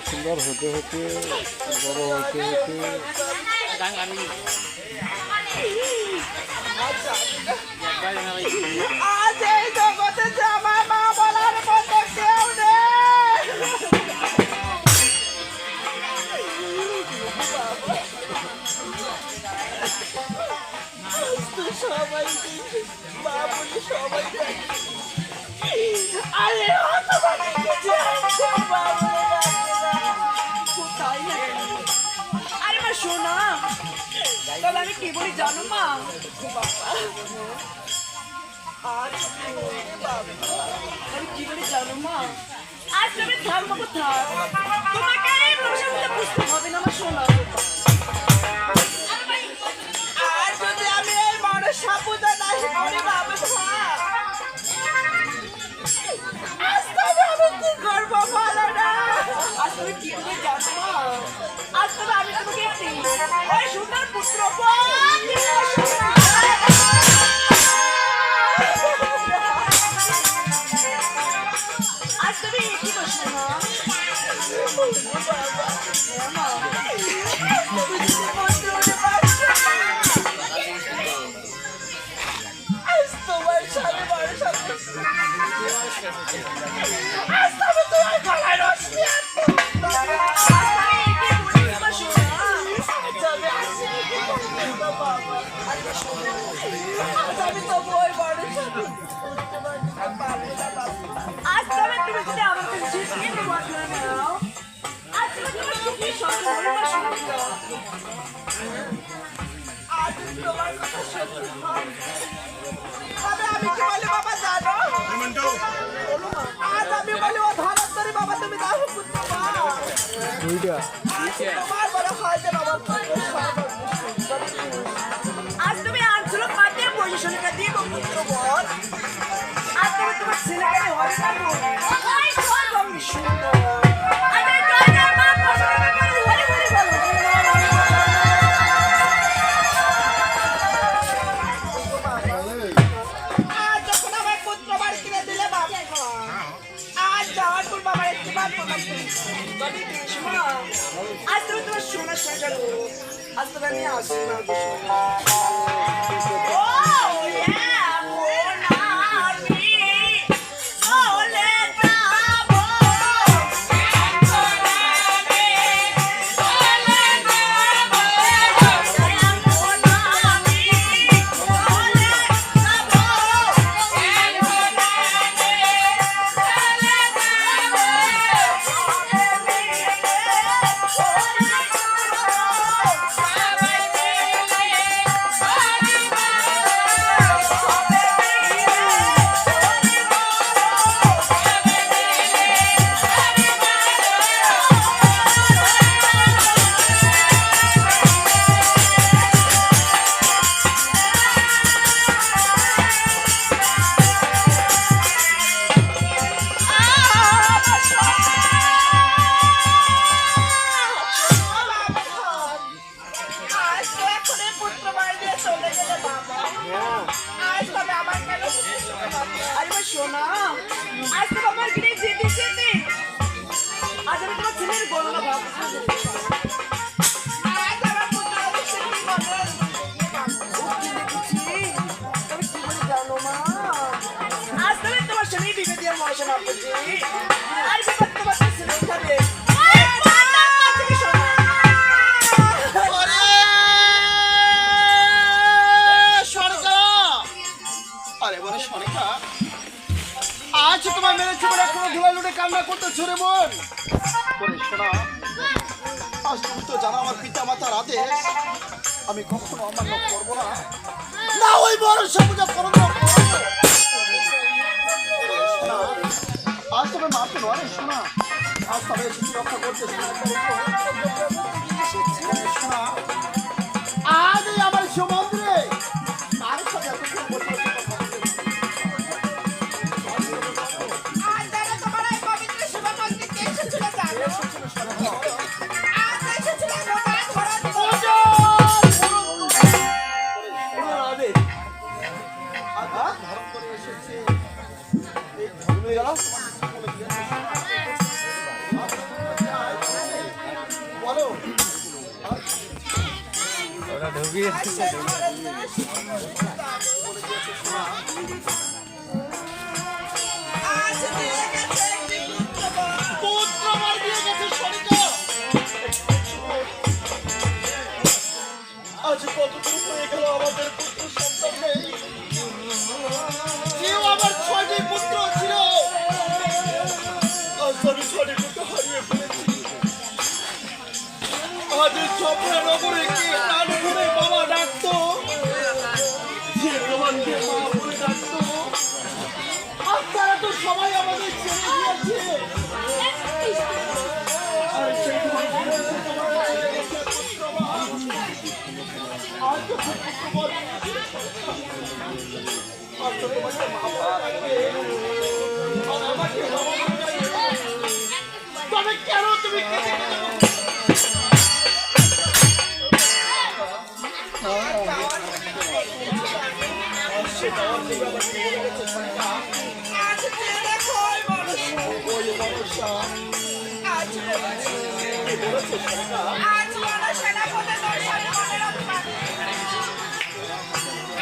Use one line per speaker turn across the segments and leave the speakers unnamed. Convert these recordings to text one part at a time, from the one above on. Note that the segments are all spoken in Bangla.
সুন্দর হতে হতে বড় হতে হতে
আজ এই জগতে যে আমার মা বলার মতো কেউ নেই। সবাই মা বলে সবাই আরে আরে মা শোনা তাহলে আমি কি বলি জানো মা আমি কি বলি জানো মা আজ তুমি থাকবো কোথায় তোমাকে বুঝতে হবে না আমার শোনা আর যদি আমি এই মানুষ সাপুজা নাই করি বাবা কি করবো বলো না আজ তুমি কি করে জানো আজ তবে আমি তোমাকে ওই সুন্দর পুত্র আজ তুমি কি করছো না তোমার সাথে বড় সাথে আজ তুমি আনছিল পাতে পজিশনটা দিয়ে পুত্র বল আজ তুমি তোমার ছেলেকে হয় সুন্দর আজ তুমি তোমার সোনা সংসার আজ তবে আমি আসি না সোনা আজ তো আমার গিয়ে যেতে যেতে আজ আমি তোমার ছেলের গণনা ভাবছি জানো মা আজ তুমি তোমার সঙ্গে বিপদ দিয়ে মশা করছি আর বিপদ তোমার ছেলে খাবে
আজ তোমার মেরেছে বলে কোনো ধুলাই লুটে কান্না করতে ছড়ে বোন শোনা আজ তুমি তো জানো আমার পিতা মাতার আদেশ আমি কখনো অমান্য করবো না না ওই বড় সবুজা করবো আজ তবে মারতে নয় শোনা আজ তবে এসেছি রক্ষা করতে শোনা আজ আমার সমুদ্রে তার সাথে
বিয়ে
আজ দিয়ে গেছে একটি পুত্রবর।
পুত্র আমার দিয়ে গেছে সরিতা। আজ কতদিন হয়ে গেল আমাদের পুত্র সন্তান নেই। কেউ আমার 6টি পুত্র ছিল, আজ আমি 6টি পুত্র হারিয়ে ফেলেছি। আজ ছপরা নগরে কে প্রাণ ভরে বাবা ডাকতো, যে তোমাকে মা বলে ডাকতো, আজ তারা তো সবাই আমাদের ছেড়ে দিয়েছে। আর সেই তোমার আজ তো পুত্রবর আজ তো তোমাকে মা বলে ডাকবে, আর আমাকে বাবা বলে ডাকবে। তবে কেন তুমি কেঁদে কেঁদে
আজ দিয়ে দেখো ওই মনুষ্য। আজ বলেছে, আজ মনুষ্য না বলে তোর সাথে মনের অভিমান।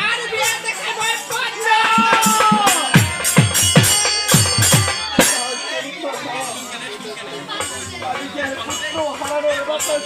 আর বিয়ে দেখে ভয় পাচ্ছে।
পুত্র হারানোর ব্যাপার